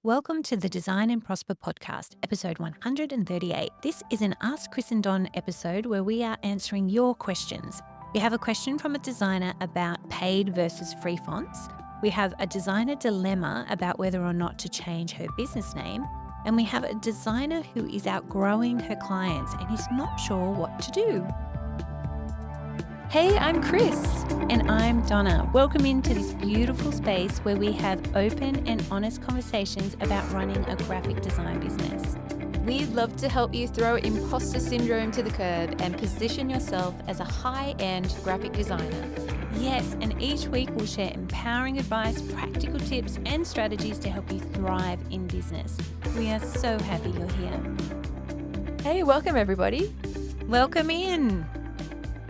Welcome to the Design and Prosper podcast, episode 138. This is an Ask Kris and Donna episode where we are answering your questions. We have a question from a designer about paid versus free fonts. We have a designer dilemma about whether or not to change her business name. And we have a designer who is outgrowing her clients and is not sure what to do. Hey, I'm Kris. And I'm Donna. Welcome into this beautiful space where we have open and honest conversations about running a graphic design business. We'd love to help you throw imposter syndrome to the curb and position yourself as a high-end graphic designer. Yes, and each week we'll share empowering advice, practical tips, and strategies to help you thrive in business. We are so happy you're here. Hey, welcome everybody. Welcome in.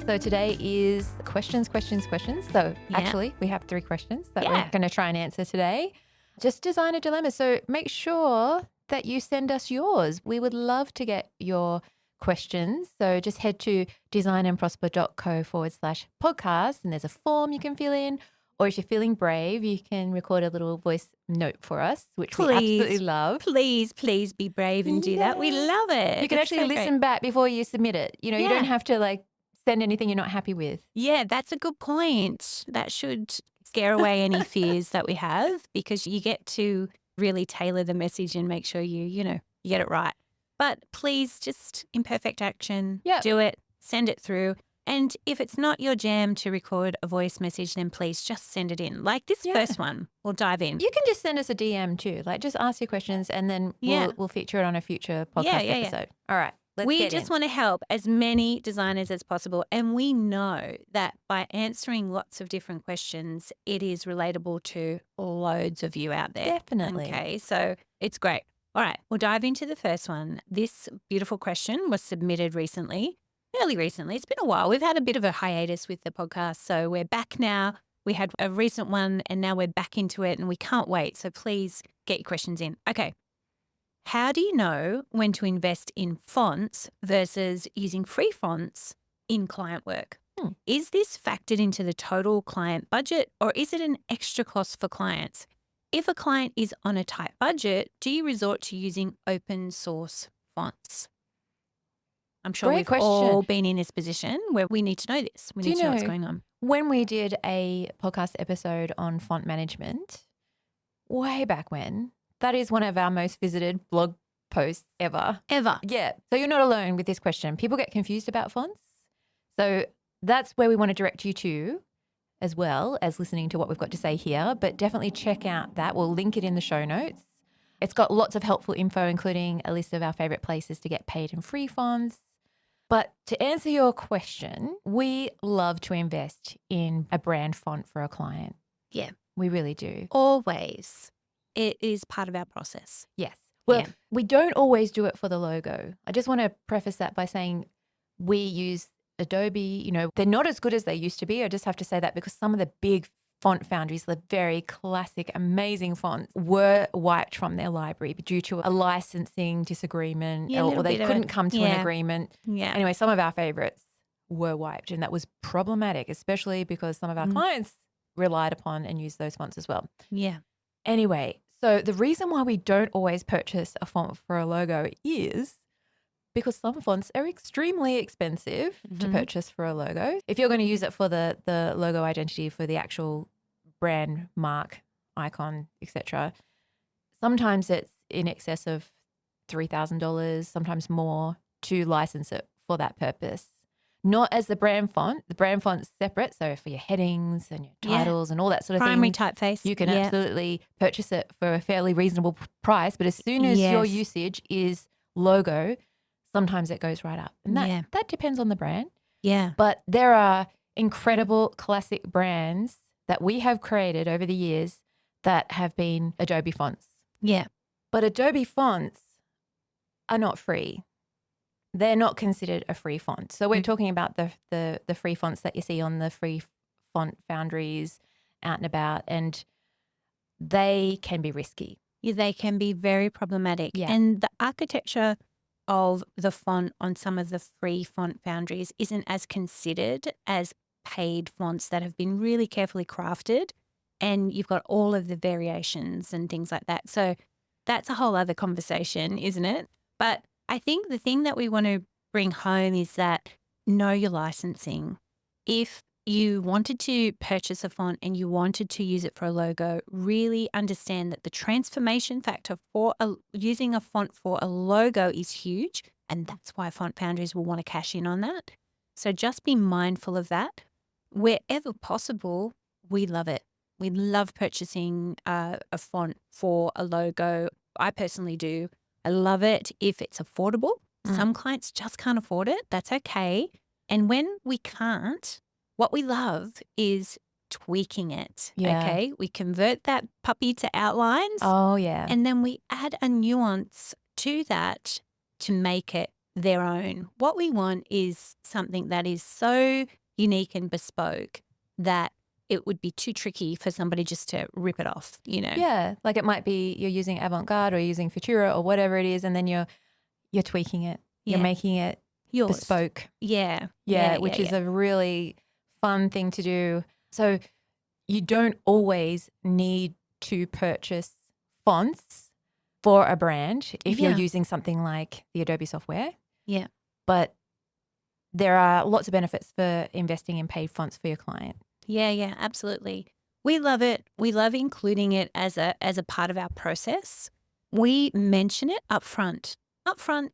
So today is questions. So actually we have 3 questions that we're going to try and answer today. Just designer dilemma. So make sure that you send us yours. We would love to get your questions. So just head to designandprosper.co/podcast and there's a form you can fill in. Or if you're feeling brave, you can record a little voice note for us, which we absolutely love. Please be brave and do that. We love it. You can actually listen back before you submit it. You don't have to send anything you're not happy with. Yeah, that's a good point. That should scare away any fears that we have because you get to really tailor the message and make sure you get it right. But please just imperfect action, do it, send it through. And if it's not your jam to record a voice message, then please just send it in. Like this first one, we'll dive in. You can just send us a DM too. Just ask your questions and then we'll feature it on a future podcast episode. All right. We just want to help as many designers as possible. And we know that by answering lots of different questions, it is relatable to loads of you out there. Definitely. Okay, so it's great. All right, we'll dive into the first one. This beautiful question was submitted fairly recently. It's been a while. We've had a bit of a hiatus with the podcast. So we're back now. We had a recent one and now we're back into it and we can't wait. So please get your questions in. Okay. How do you know when to invest in fonts versus using free fonts in client work? Is this factored into the total client budget or is it an extra cost for clients? If a client is on a tight budget, do you resort to using open source fonts? I'm sure we've all been in this position where we need to know this. We need to know what's going on. When we did a podcast episode on font management, way back when, that is one of our most visited blog posts ever. Yeah. So you're not alone with this question. People get confused about fonts. So that's where we want to direct you to as well as listening to what we've got to say here. But definitely check out that. We'll link it in the show notes. It's got lots of helpful info, including a list of our favorite places to get paid and free fonts. But to answer your question, we love to invest in a brand font for a client. Yeah. We really do. Always. It is part of our process. Yes. Well, we don't always do it for the logo. I just want to preface that by saying we use Adobe. They're not as good as they used to be. I just have to say that because some of the big font foundries, the very classic, amazing fonts were wiped from their library due to a licensing disagreement or they couldn't come to an agreement. Yeah. Anyway, some of our favorites were wiped and that was problematic, especially because some of our clients relied upon and used those fonts as well. Yeah. Anyway, so the reason why we don't always purchase a font for a logo is because some fonts are extremely expensive to purchase for a logo. If you're going to use it for the logo identity for the actual brand mark, icon, etc., sometimes it's in excess of $3,000, sometimes more to license it for that purpose. Not as the brand font. The brand font's separate. So for your headings and your titles and all that sort of primary thing. Typeface. You can absolutely purchase it for a fairly reasonable price. But as soon as your usage is logo, sometimes it goes right up. And that depends on the brand. Yeah. But there are incredible classic brands that we have created over the years that have been Adobe fonts. Yeah. But Adobe fonts are not free. They're not considered a free font. So we're talking about the free fonts that you see on the free font foundries out and about, and they can be risky. Yeah, they can be very problematic. Yeah. And the architecture of the font on some of the free font foundries isn't as considered as paid fonts that have been really carefully crafted, and you've got all of the variations and things like that. So that's a whole other conversation, isn't it? But I think the thing that we want to bring home is that know your licensing. If you wanted to purchase a font and you wanted to use it for a logo, really understand that the transformation factor for using a font for a logo is huge. And that's why font foundries will want to cash in on that. So just be mindful of that. Wherever possible, we love it. We love purchasing a font for a logo. I personally do. I love it if it's affordable. Some clients just can't afford it. That's okay. And when we can't, what we love is tweaking it. Yeah. Okay. We convert that puppy to outlines. Oh, yeah. And then we add a nuance to that to make it their own. What we want is something that is so unique and bespoke that it would be too tricky for somebody just to rip it off, you know? Yeah. Like it might be you're using avant-garde or you're using Futura or whatever it is, and then you're tweaking it. You're making it yours. Bespoke. Yeah. Yeah, which is a really fun thing to do. So you don't always need to purchase fonts for a brand if you're using something like the Adobe software. Yeah. But there are lots of benefits for investing in paid fonts for your client. Yeah, absolutely. We love it. We love including it as a part of our process. We mention it up front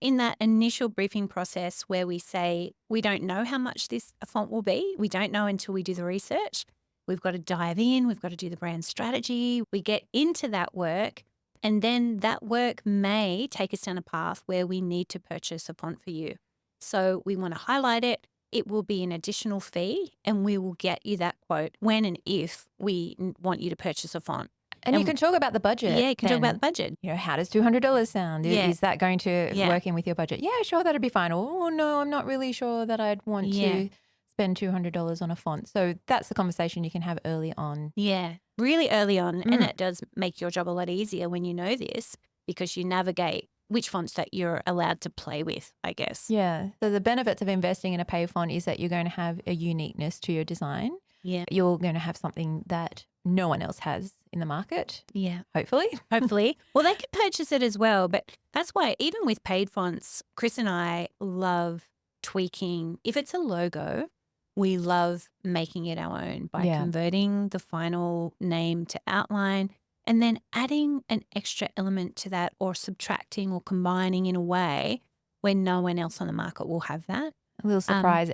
in that initial briefing process where we say, we don't know how much this font will be. We don't know until we do the research. We've got to dive in. We've got to do the brand strategy. We get into that work, and then that work may take us down a path where we need to purchase a font for you. So we want to highlight it. It will be an additional fee, and we will get you that quote when and if we want you to purchase a font. And you can talk about the budget. Yeah, you can talk about the budget. You know, how does $200 sound? Yeah. Is that going to work in with your budget? Yeah, sure, that'd be fine. Oh, no, I'm not really sure that I'd want to spend $200 on a font. So that's the conversation you can have early on. Yeah, really early on. And it does make your job a lot easier when you know this, because you navigate which fonts that you're allowed to play with, I guess. Yeah. So the benefits of investing in a paid font is that you're going to have a uniqueness to your design. Yeah. You're going to have something that no one else has in the market. Yeah. Hopefully. Well, they can purchase it as well. But that's why even with paid fonts, Kris and I love tweaking. If it's a logo, we love making it our own by converting the final name to outline and then adding an extra element to that, or subtracting or combining in a way where no one else on the market will have that. A little surprise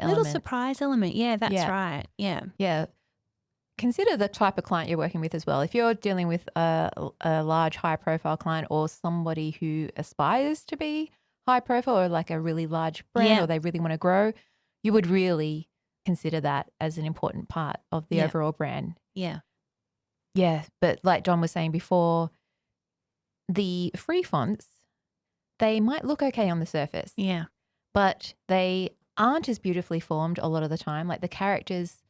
element. Yeah, that's right. Yeah. Yeah. Consider the type of client you're working with as well. If you're dealing with a large high-profile client or somebody who aspires to be high-profile or like a really large brand or they really want to grow, you would really consider that as an important part of the overall brand. Yeah. Yeah, but like Don was saying before, the free fonts, they might look okay on the surface. Yeah. But they aren't as beautifully formed a lot of the time. Like the characters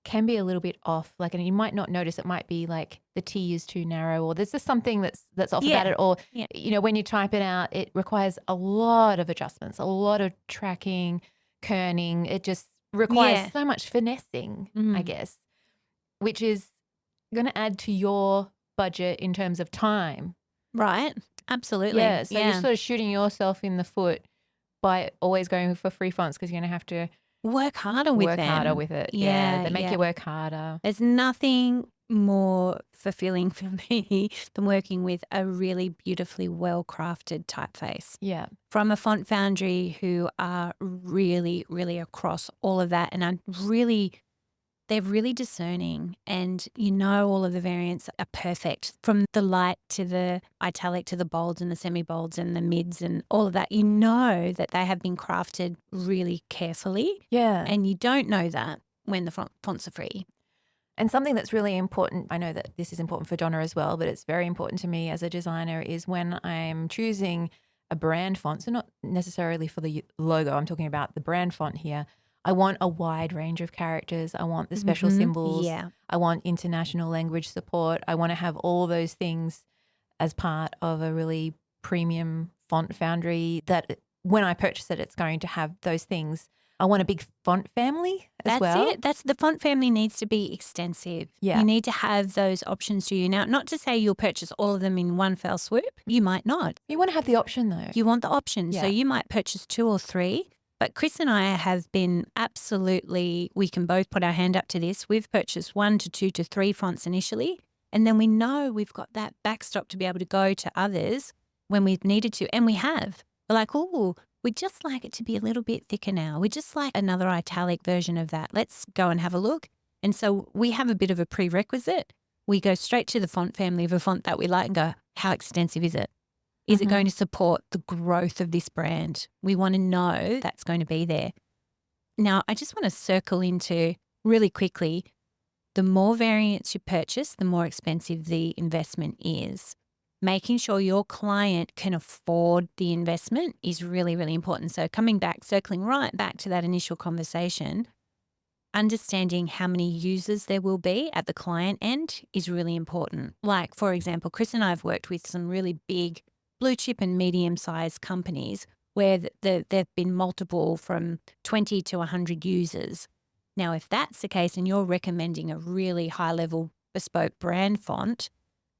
can be a little bit off. Like, and you might not notice, it might be like the T is too narrow, or there's just something that's off about it. Or, you know, when you type it out, it requires a lot of adjustments, a lot of tracking, kerning. It just requires so much finessing, I guess, which is going to add to your budget in terms of time. Right. Absolutely. Yeah. So you're sort of shooting yourself in the foot by always going for free fonts, because you're going to have to work harder with it. Yeah. They make you work harder. There's nothing more fulfilling for me than working with a really beautifully well-crafted typeface. Yeah. From a font foundry who are really, really across all of that, and they're really discerning, and all of the variants are perfect, from the light to the italic to the bolds and the semi-bolds and the mids and all of that. You know that they have been crafted really carefully. Yeah. And you don't know that when the fonts are free. And something that's really important, I know that this is important for Donna as well, but it's very important to me as a designer, is when I'm choosing a brand font, so not necessarily for the logo, I'm talking about the brand font here, I want a wide range of characters. I want the special symbols. Yeah. I want international language support. I want to have all those things as part of a really premium font foundry that when I purchase it, it's going to have those things. I want a big font family as well. That's it. That's the font family needs to be extensive. Yeah. You need to have those options to you. Now, not to say you'll purchase all of them in one fell swoop. You might not. You want to have the option though. You want the option. So Yeah. you might purchase 2 or 3. But Kris and I have been absolutely, we can both put our hand up to this. We've purchased 1 to 2 to 3 fonts initially. And then we know we've got that backstop to be able to go to others when we've needed to. And we have. We're like, oh, we'd just like it to be a little bit thicker now. We'd just like another italic version of that. Let's go and have a look. And so we have a bit of a prerequisite. We go straight to the font family of a font that we like and go, how extensive is it? Is it going to support the growth of this brand? We want to know that's going to be there. Now, I just want to circle into really quickly, the more variants you purchase, the more expensive the investment is. Making sure your client can afford the investment is really, really important. So circling right back to that initial conversation, understanding how many users there will be at the client end is really important. Like, for example, Kris and I have worked with some really big blue chip and medium-sized companies where there've been multiple from 20 to 100 users. Now, if that's the case and you're recommending a really high-level bespoke brand font,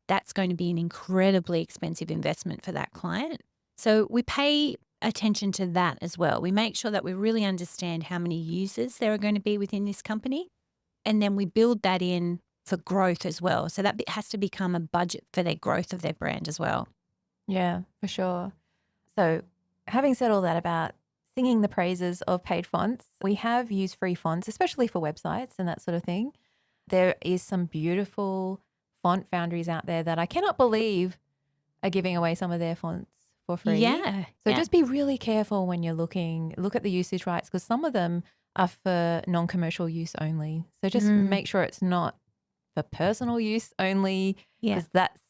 that's going to be an incredibly expensive investment for that client. So we pay attention to that as well. We make sure that we really understand how many users there are going to be within this company, and then we build that in for growth as well. So that has to become a budget for their growth of their brand as well. Yeah, for sure. So having said all that about singing the praises of paid fonts, we have used free fonts, especially for websites and that sort of thing. There is some beautiful font foundries out there that I cannot believe are giving away some of their fonts for free. Yeah. So just be really careful when you're look at the usage rights, because some of them are for non-commercial use only. So just make sure it's not for personal use only, because that's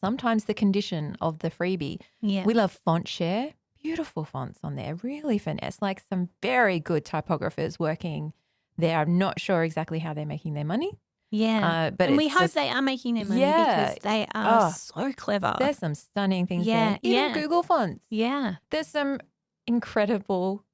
sometimes the condition of the freebie. Yeah. We love Font Share. Beautiful fonts on there, really finesse, like some very good typographers working there. I'm not sure exactly how they're making their money. Yeah. But and we hope they are making their money because they are so clever. There's some stunning things there. Even Google fonts. Yeah. There's some incredible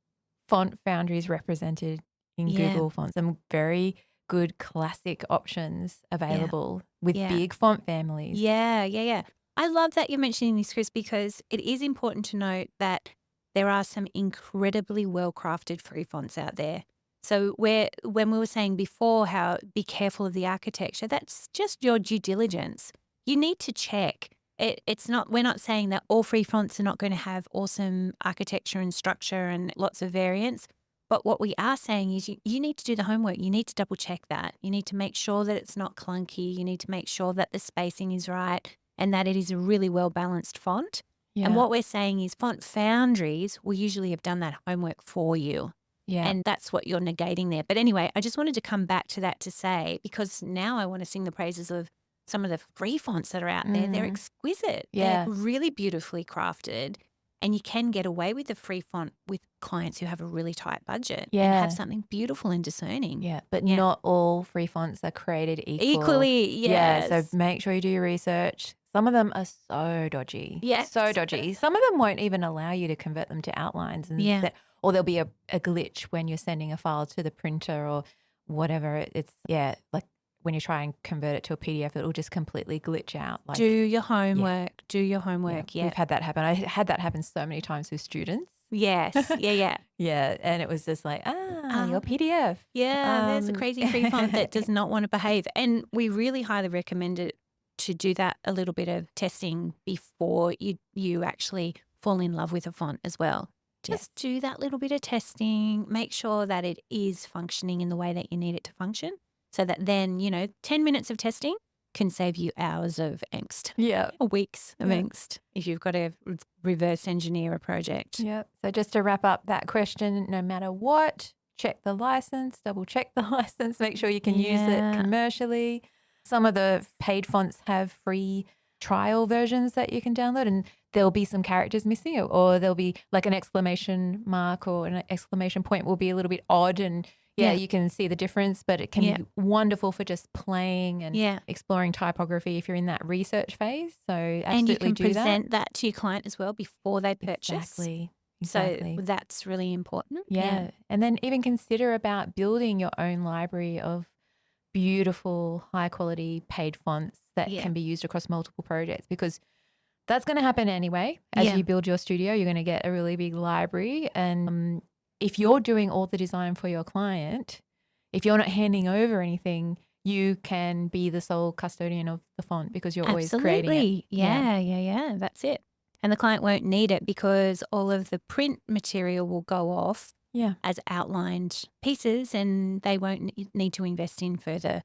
font foundries represented in Google fonts. Some very good classic options available with big font families. Yeah. I love that you're mentioning this, Kris, because it is important to note that there are some incredibly well-crafted free fonts out there. So when we were saying before how be careful of the architecture, that's just your due diligence. You need to check. We're not saying that all free fonts are not going to have awesome architecture and structure and lots of variants. But what we are saying is you need to do the homework. You need to double check that. You need to make sure that it's not clunky. You need to make sure that the spacing is right and that it is a really well-balanced font. Yeah. And what we're saying is font foundries will usually have done that homework for you. Yeah. And that's what you're negating there. But anyway, I just wanted to come back to that to say, because now I want to sing the praises of some of the free fonts that are out there. They're exquisite. Yeah. They're really beautifully crafted. And you can get away with the free font with clients who have a really tight budget and have something beautiful and discerning. Yeah, but not all free fonts are created equally. Yes. Yeah, so make sure you do your research. Some of them are so dodgy. Yes. So dodgy. Some of them won't even allow you to convert them to outlines. And or there'll be a glitch when you're sending a file to the printer or whatever. It's, like when you try and convert it to a PDF, it'll just completely glitch out. Like, do your homework. Yeah. Do your homework. Yeah. We've had that happen. I had that happen so many times with students. Yes. Yeah. Yeah. And it was just like, your PDF. Yeah. There's a crazy free font that does not want to behave. And we really highly recommend it to do that a little bit of testing before you actually fall in love with a font as well. Just do that little bit of testing. Make sure that it is functioning in the way that you need it to function. So that then, 10 minutes of testing can save you hours of angst. Yeah. Or weeks of angst if you've got to reverse engineer a project. Yeah. So just to wrap up that question, no matter what, check the license, double check the license, make sure you can use it commercially. Some of the paid fonts have free trial versions that you can download, and there'll be some characters missing, or there'll be like an exclamation mark or an exclamation point will be a little bit odd, and you can see the difference, but it can be wonderful for just playing and exploring typography if you're in that research phase. So absolutely do that. And you can present that to your client as well before they purchase. Exactly. Exactly. So that's really important. Yeah. And then even consider about building your own library of beautiful, high quality paid fonts that can be used across multiple projects, because that's going to happen anyway. As you build your studio, you're going to get a really big library. And if you're doing all the design for your client, if you're not handing over anything, you can be the sole custodian of the font because you're always creating it. Yeah. That's it. And the client won't need it because all of the print material will go off as outlined pieces, and they won't need to invest in further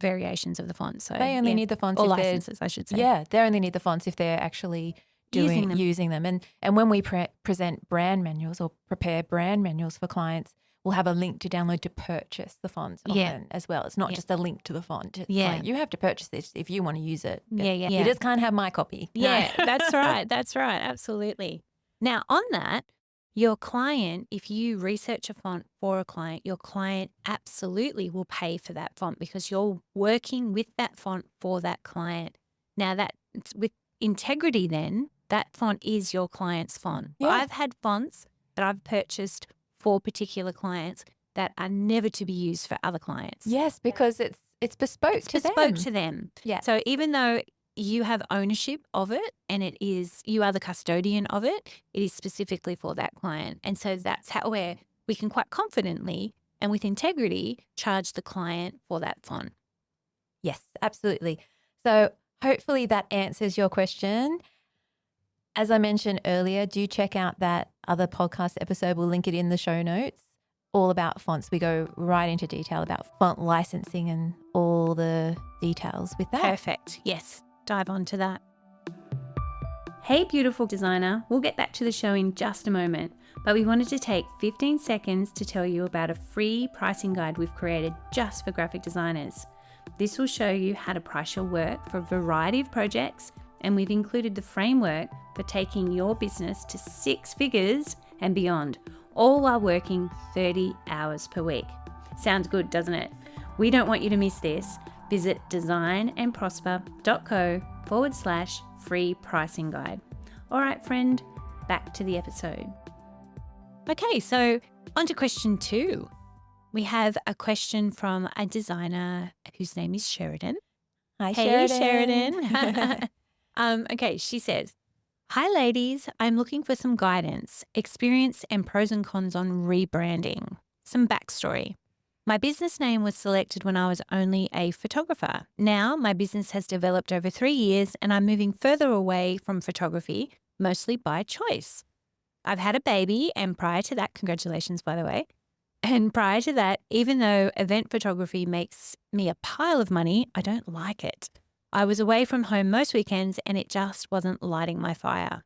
variations of the font. So they only need the fonts or licenses, I should say. Yeah, they only need the fonts if they're actually using them. And when we present brand manuals or prepare brand manuals for clients, we'll have a link to download to purchase the fonts often as well. It's not just a link to the font. It's like, you have to purchase this if you want to use it. You just can't have my copy. Yeah, that's right. That's right. Absolutely. Now, on that, your client, if you research a font for a client, your client absolutely will pay for that font because you're working with that font for that client. Now, that with integrity, then that font is your client's font. Yeah. I've had fonts that I've purchased for particular clients that are never to be used for other clients. Yes, because it's bespoke to them. Bespoke to them. Yeah. So even though you have ownership of it and you are the custodian of it, it is specifically for that client. And so that's how we can quite confidently and with integrity charge the client for that font. Yes, absolutely. So hopefully that answers your question. As I mentioned earlier, do check out that other podcast episode. We'll link it in the show notes, all about fonts. We go right into detail about font licensing and all the details with that. Perfect. Yes. Dive onto that. Hey, beautiful designer. We'll get back to the show in just a moment, but we wanted to take 15 seconds to tell you about a free pricing guide we've created just for graphic designers. This will show you how to price your work for a variety of projects, and we've included the framework for taking your business to 6 figures and beyond, all while working 30 hours per week. Sounds good, doesn't it? We don't want you to miss this. Visit designandprosper.co/free pricing guide. All right, friend, back to the episode. Okay, so on to question 2. We have a question from a designer whose name is Sheridan. Hi, hey, Sheridan. Okay, she says, "Hi, ladies. I'm looking for some guidance, experience, and pros and cons on rebranding. Some backstory. My business name was selected when I was only a photographer. Now my business has developed over 3 years and I'm moving further away from photography, mostly by choice. I've had a baby, and prior to that, congratulations, by the way. And prior to that, even though event photography makes me a pile of money, I don't like it. I was away from home most weekends and it just wasn't lighting my fire.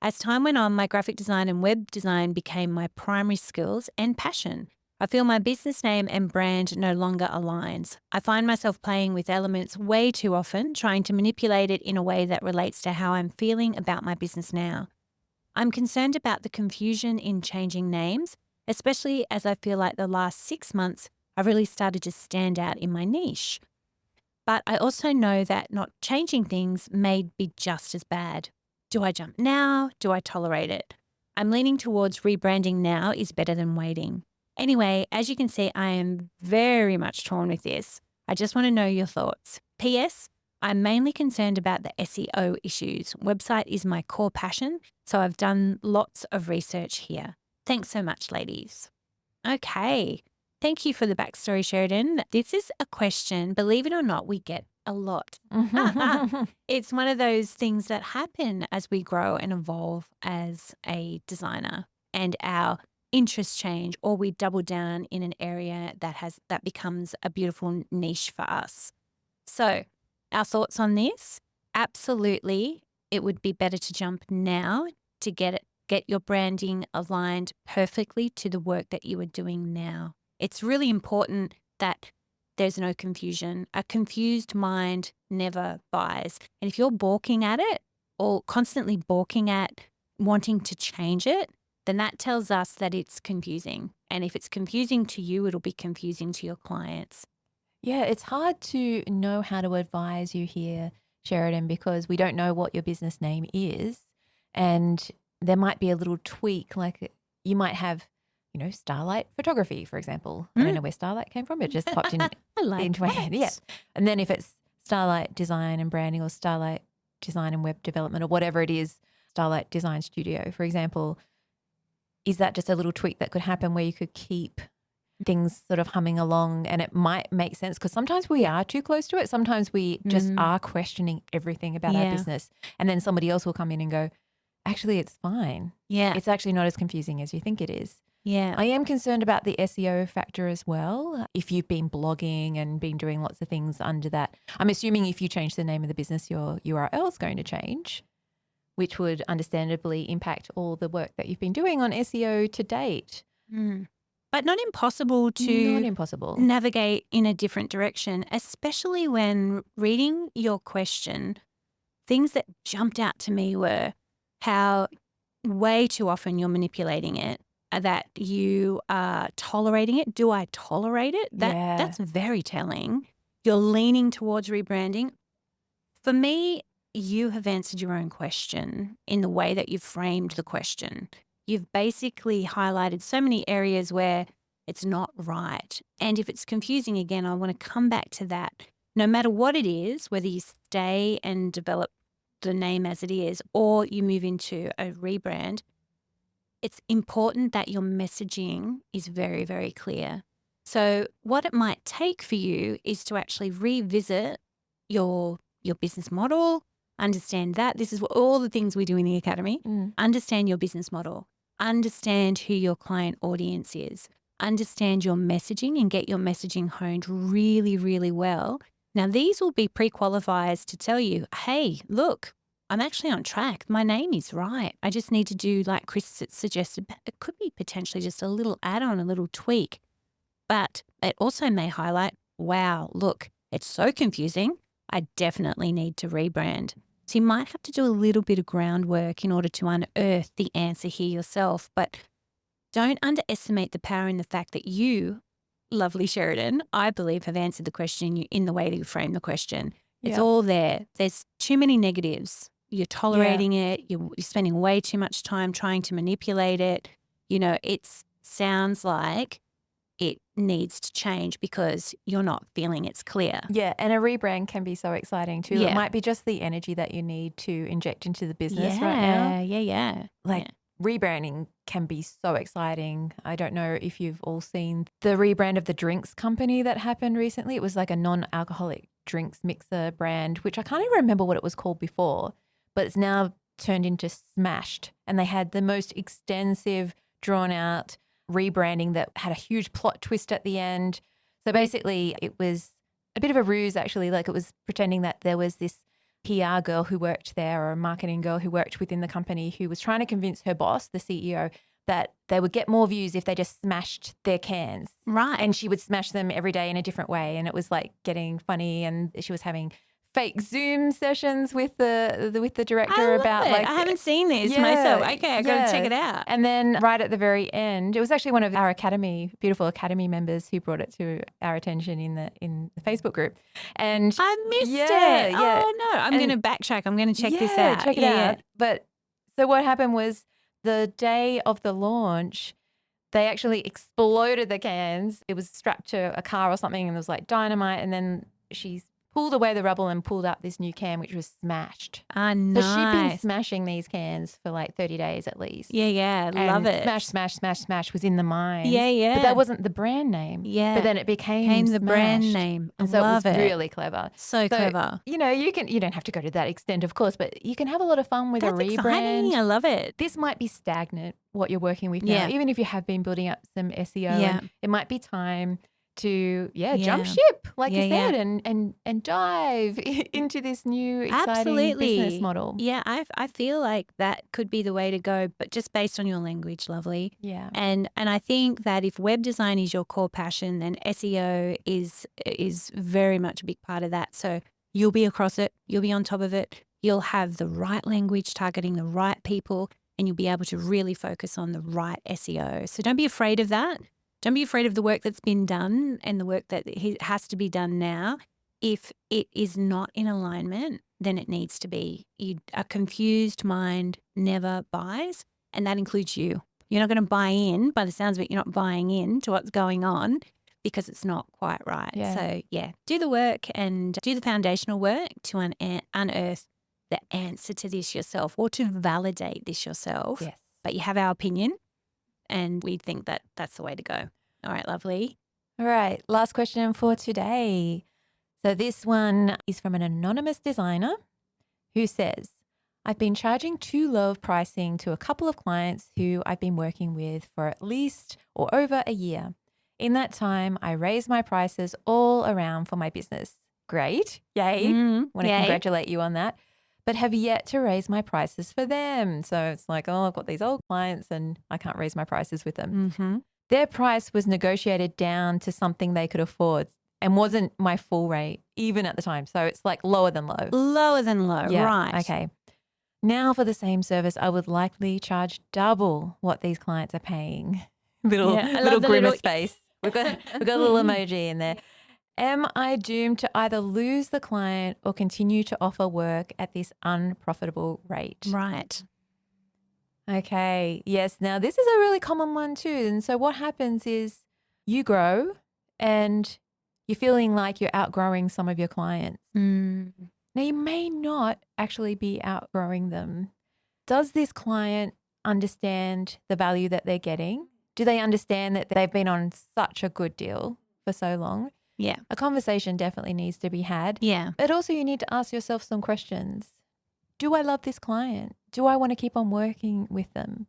As time went on, my graphic design and web design became my primary skills and passion. I feel my business name and brand no longer aligns. I find myself playing with elements way too often, trying to manipulate it in a way that relates to how I'm feeling about my business now. I'm concerned about the confusion in changing names, especially as I feel like the last 6 months I've really started to stand out in my niche. But I also know that not changing things may be just as bad. Do I jump now? Do I tolerate it? I'm leaning towards rebranding now is better than waiting. Anyway, as you can see, I am very much torn with this. I just want to know your thoughts. P.S. I'm mainly concerned about the SEO issues. Website is my core passion, so I've done lots of research here. Thanks so much, ladies." Okay. Thank you for the backstory, Sheridan. This is a question, believe it or not, we get a lot. It's one of those things that happen as we grow and evolve as a designer, and our interests change, or we double down in an area that becomes a beautiful niche for us. So, our thoughts on this? Absolutely, it would be better to jump now to get your branding aligned perfectly to the work that you are doing now. It's really important that there's no confusion. A confused mind never buys. And if you're balking at it, or constantly balking at wanting to change it, then that tells us that it's confusing. And if it's confusing to you, it'll be confusing to your clients. Yeah, it's hard to know how to advise you here, Sheridan, because we don't know what your business name is. And there might be a little tweak, like you might have, Starlight Photography, for example. I don't know where Starlight came from. It just popped in into my head. Yeah. And then if it's Starlight Design and Branding or Starlight Design and Web Development or whatever it is, Starlight Design Studio, for example, is that just a little tweak that could happen where you could keep things sort of humming along and it might make sense? Because sometimes we are too close to it. Sometimes we just are questioning everything about our business. And then somebody else will come in and go, actually, it's fine. Yeah. It's actually not as confusing as you think it is. Yeah. I am concerned about the SEO factor as well. If you've been blogging and been doing lots of things under that, I'm assuming if you change the name of the business, your URL is going to change, which would understandably impact all the work that you've been doing on SEO to date. But not impossible to navigate in a different direction, especially when reading your question. Things that jumped out to me were how way too often you're manipulating it, that you are tolerating it. Do I tolerate it? That's very telling. You're leaning towards rebranding. For me, you have answered your own question in the way that you've framed the question. You've basically highlighted so many areas where it's not right. And if it's confusing again, I want to come back to that. No matter what it is, whether you stay and develop the name as it is or you move into a rebrand, it's important that your messaging is very, very clear. So what it might take for you is to actually revisit your business model, understand that. This is all the things we do in the academy. Understand your business model, understand who your client audience is, understand your messaging and get your messaging honed really, really well. Now, these will be pre-qualifiers to tell you, hey, look, I'm actually on track. My name is right. I just need to do, like Kris suggested, it could be potentially just a little add-on, a little tweak. But it also may highlight, wow, look, it's so confusing. I definitely need to rebrand. So you might have to do a little bit of groundwork in order to unearth the answer here yourself. But don't underestimate the power in the fact that you, lovely Sheridan, I believe have answered the question in the way that you frame the question. It's all there. There's too many negatives. You're tolerating it. You're spending way too much time trying to manipulate it. It sounds like it needs to change because you're not feeling it's clear. Yeah, and a rebrand can be so exciting too. It might be just the energy that you need to inject into the business right now. Rebranding can be so exciting. I don't know if you've all seen the rebrand of the drinks company that happened recently. It was like a non-alcoholic drinks mixer brand, which I can't even remember what it was called before, but it's now turned into Smashed. And they had the most extensive, drawn-out rebranding that had a huge plot twist at the end. So basically it was a bit of a ruse actually. Like it was pretending that there was this PR girl who worked there or a marketing girl who worked within the company who was trying to convince her boss, the CEO, that they would get more views if they just smashed their cans. Right. And she would smash them every day in a different way. And it was like getting funny and she was having fake Zoom sessions with the director about it. I haven't seen this myself. Okay, I got to check it out. And then right at the very end, it was actually one of our beautiful academy members who brought it to our attention in the Facebook group. And I missed it. Oh no, I'm going to backtrack. I'm going to check this out. Check it out. But so what happened was the day of the launch, they actually exploded the cans. It was strapped to a car or something and it was like dynamite. And then she pulled away the rubble and pulled up this new can, which was smashed. Ah, nice. So she'd been smashing these cans for like 30 days at least. Yeah, love it. Smash was in the mind. Yeah. But that wasn't the brand name. Yeah. But then it became the brand name. And so love it was really clever. So clever. You don't have to go to that extent, of course, but you can have a lot of fun with a rebrand. Exciting. I love it. This might be stagnant, what you're working with now. Even if you have been building up some SEO, it might be time to jump ship, like you said, and dive into this new exciting business model. Yeah, I feel like that could be the way to go, but just based on your language, lovely. Yeah. And I think that if web design is your core passion, then SEO is very much a big part of that. So you'll be across it, you'll be on top of it, you'll have the right language targeting the right people, and you'll be able to really focus on the right SEO. So don't be afraid of that. Don't be afraid of the work that's been done and the work that has to be done now. If it is not in alignment, than it needs to be. A confused mind never buys, and that includes you. You're not going to buy in. By the sounds of it, you're not buying in to what's going on because it's not quite right. Yeah. So, do the work and do the foundational work to unearth the answer to this yourself or to validate this yourself. Yes. But you have our opinion, and we think that that's the way to go. All right, lovely. All right, last question for today. So this one is from an anonymous designer who says, I've been charging too low of pricing to a couple of clients who I've been working with for at least or over a year. In that time, I raised my prices all around for my business. Great. Yay. Want to congratulate you on that. But have yet to raise my prices for them. So it's like, I've got these old clients and I can't raise my prices with them. Mm-hmm. Their price was negotiated down to something they could afford and wasn't my full rate even at the time. So it's like lower than low. Lower than low, Yeah, right. okay. Now for the same service, I would likely charge double what these clients are paying. Little grimace face. We've got a little emoji in there. Am I doomed to either lose the client or continue to offer work at this unprofitable rate? Right. Okay. Yes. Now this is a really common one too. And so what happens is you grow and you're feeling like you're outgrowing some of your clients. Mm. Now you may not actually be outgrowing them. Does this client understand the value that they're getting? Do they understand that they've been on such a good deal for so long? Yeah. A conversation definitely needs to be had. Yeah. But also you need to ask yourself some questions. Do I love this client? Do I want to keep on working with them?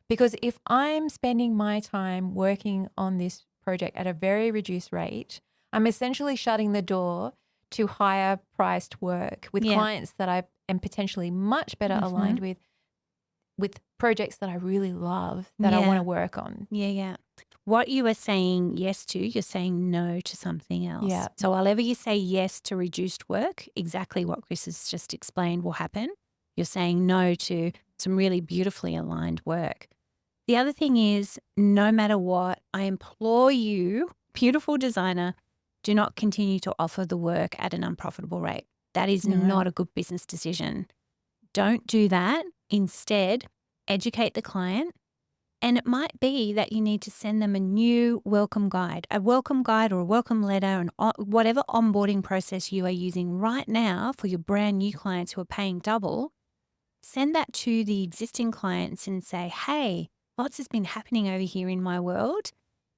Because if I'm spending my time working on this project at a very reduced rate, I'm essentially shutting the door to higher priced work with clients that I am potentially much better aligned with projects that I really love that I want to work on. Yeah. What you are saying yes to, you're saying no to something else. Yeah. So while you say yes to reduced work, exactly what Kris has just explained will happen. You're saying no to some really beautifully aligned work. The other thing is, no matter what, I implore you, beautiful designer, do not continue to offer the work at an unprofitable rate. That is not a good business decision. Don't do that. Instead, educate the client. And it might be that you need to send them a new welcome guide or a welcome letter, and whatever onboarding process you are using right now for your brand new clients who are paying double. Send that to the existing clients and say, hey, lots has been happening over here in my world.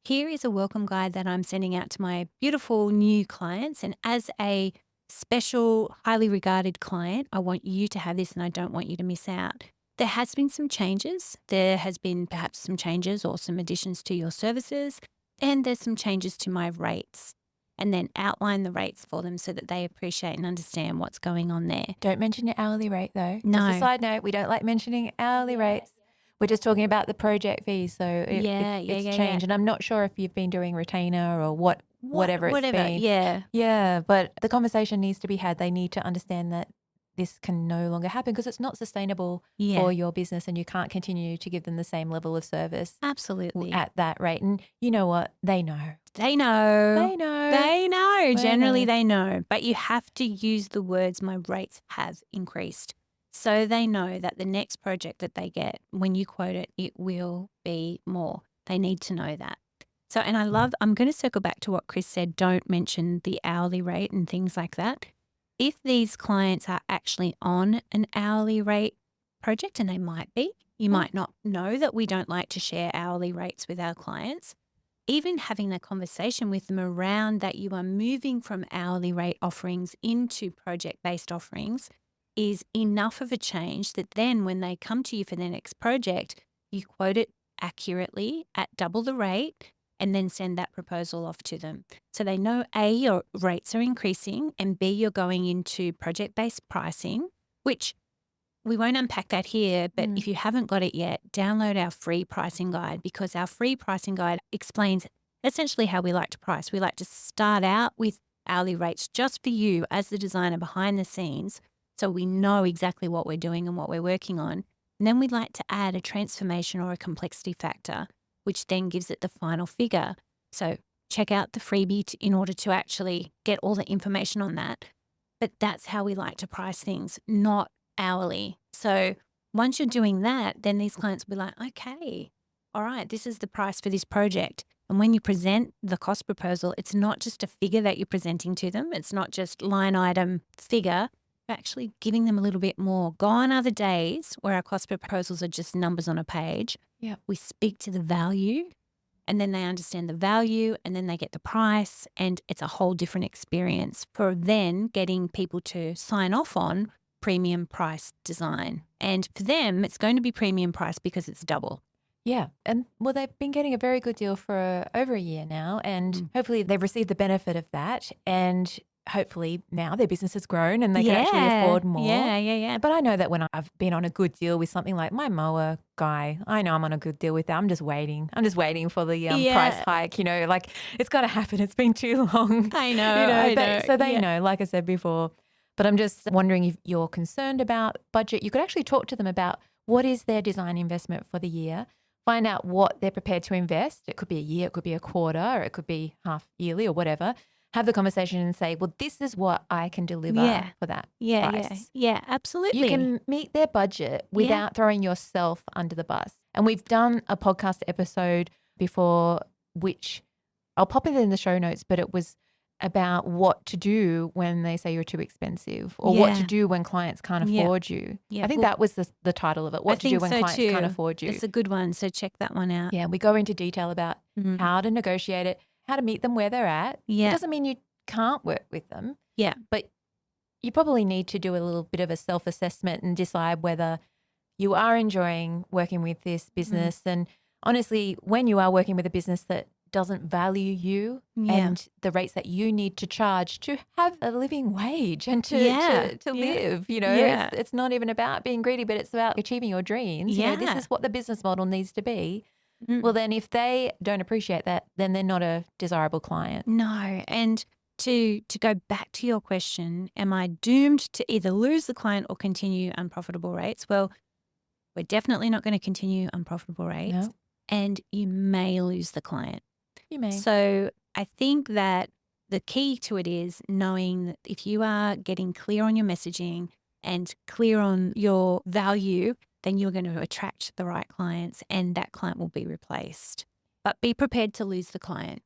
Here is a welcome guide that I'm sending out to my beautiful new clients. And as a special, highly regarded client, I want you to have this and I don't want you to miss out. There has been some changes. There has been perhaps some changes or some additions to your services, and there's some changes to my rates. And then outline the rates for them so that they appreciate and understand what's going on there. Don't mention your hourly rate though. No. Just a side note, we don't like mentioning hourly rates. We're just talking about the project fee. So it's changed. And I'm not sure if you've been doing retainer or whatever it's been. Yeah. But the conversation needs to be had. They need to understand that this can no longer happen because it's not sustainable for your business and you can't continue to give them the same level of service. Absolutely. At that rate. And you know what? They know. Generally, they know. But you have to use the words, my rates have increased. So they know that the next project that they get, when you quote it, it will be more. They need to know that. So, and I'm going to circle back to what Kris said, don't mention the hourly rate and things like that. If these clients are actually on an hourly rate project, and they might be, you might not know that we don't like to share hourly rates with our clients. Even having that conversation with them around that you are moving from hourly rate offerings into project-based offerings is enough of a change that then when they come to you for their next project, you quote it accurately at double the rate and then send that proposal off to them. So they know A, your rates are increasing, and B, you're going into project-based pricing, which we won't unpack that here, but if you haven't got it yet, download our free pricing guide because our free pricing guide explains essentially how we like to price. We like to start out with hourly rates just for you as the designer behind the scenes so we know exactly what we're doing and what we're working on. And then we'd like to add a transformation or a complexity factor, which then gives it the final figure. So check out the freebie in order to actually get all the information on that. But that's how we like to price things, not hourly. So once you're doing that, then these clients will be like, okay, all right, this is the price for this project. And when you present the cost proposal, it's not just a figure that you're presenting to them. It's not just line item figure. You're actually giving them a little bit more. Gone are the days where our cost proposals are just numbers on a page. Yeah. We speak to the value, and then they understand the value, and then they get the price, and it's a whole different experience for then getting people to sign off on premium price design. And for them, it's going to be premium price because it's double. Yeah. And well, they've been getting a very good deal for over a year now, and hopefully they've received the benefit of that. And hopefully now their business has grown and they can actually afford more. Yeah. But I know that when I've been on a good deal with something like my mower guy, I know I'm on a good deal with that. I'm just waiting. I'm just waiting for the price hike, like it's got to happen. It's been too long. I know. So they know, like I said before. But I'm just wondering if you're concerned about budget. You could actually talk to them about what is their design investment for the year. Find out what they're prepared to invest. It could be a year, it could be a quarter, or it could be half yearly or whatever. Have the conversation and say, well, this is what I can deliver for that price. Yeah, absolutely. You can meet their budget without throwing yourself under the bus. And we've done a podcast episode before, which I'll pop it in the show notes, but it was about what to do when they say you're too expensive, or what to do when clients can't afford you. I think that was the title of it, what to do when clients can't afford you. It's a good one, so check that one out. Yeah, we go into detail about how to negotiate it, how to meet them where they're at. It doesn't mean you can't work with them. Yeah. But you probably need to do a little bit of a self-assessment and decide whether you are enjoying working with this business. And honestly, when you are working with a business that doesn't value you and the rates that you need to charge to have a living wage and to live, it's not even about being greedy, but it's about achieving your dreams. This is what the business model needs to be. Well, then if they don't appreciate that, then they're not a desirable client. No. And to go back to your question, am I doomed to either lose the client or continue unprofitable rates? Well, we're definitely not going to continue unprofitable rates. No. And you may lose the client. You may. So I think that the key to it is knowing that if you are getting clear on your messaging and clear on your value, then you're going to attract the right clients and that client will be replaced. But be prepared to lose the client.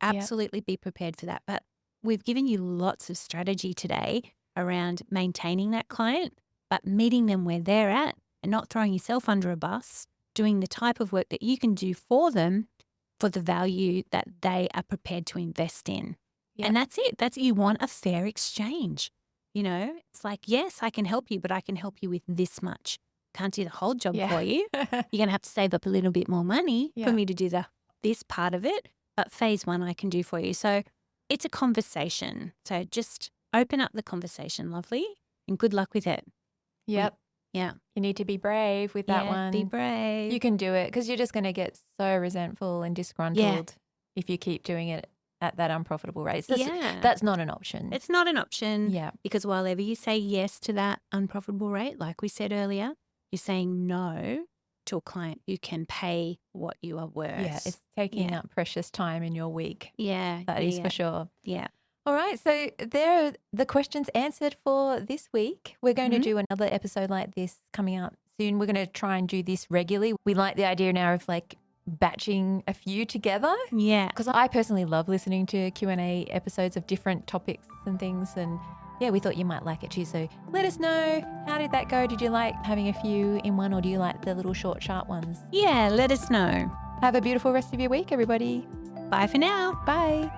Absolutely be prepared for that. But we've given you lots of strategy today around maintaining that client, but meeting them where they're at and not throwing yourself under a bus, doing the type of work that you can do for them for the value that they are prepared to invest in. Yep. And that's it. You want a fair exchange. It's like, yes, I can help you, but I can help you with this much. Can't do the whole job for you. You're going to have to save up a little bit more money for me to do this part of it. But phase one I can do for you. So it's a conversation. So just open up the conversation, lovely, and good luck with it. Yep. Yeah. You need to be brave with that one. Be brave. You can do it because you're just going to get so resentful and disgruntled if you keep doing it at that unprofitable rate. That's not an option. It's not an option. Yeah. Because while ever you say yes to that unprofitable rate, like we said earlier, you're saying no to a client who can pay what you are worth. Yeah. It's taking up precious time in your week. Yeah. That is for sure. Yeah. All right, so there are the questions answered for this week. We're going to do another episode like this coming out soon. We're going to try and do this regularly. We like the idea now of batching a few together. Yeah. Because I personally love listening to Q&A episodes of different topics and things. And we thought you might like it too. So let us know, how did that go? Did you like having a few in one, or do you like the little short, sharp ones? Yeah, let us know. Have a beautiful rest of your week, everybody. Bye for now. Bye.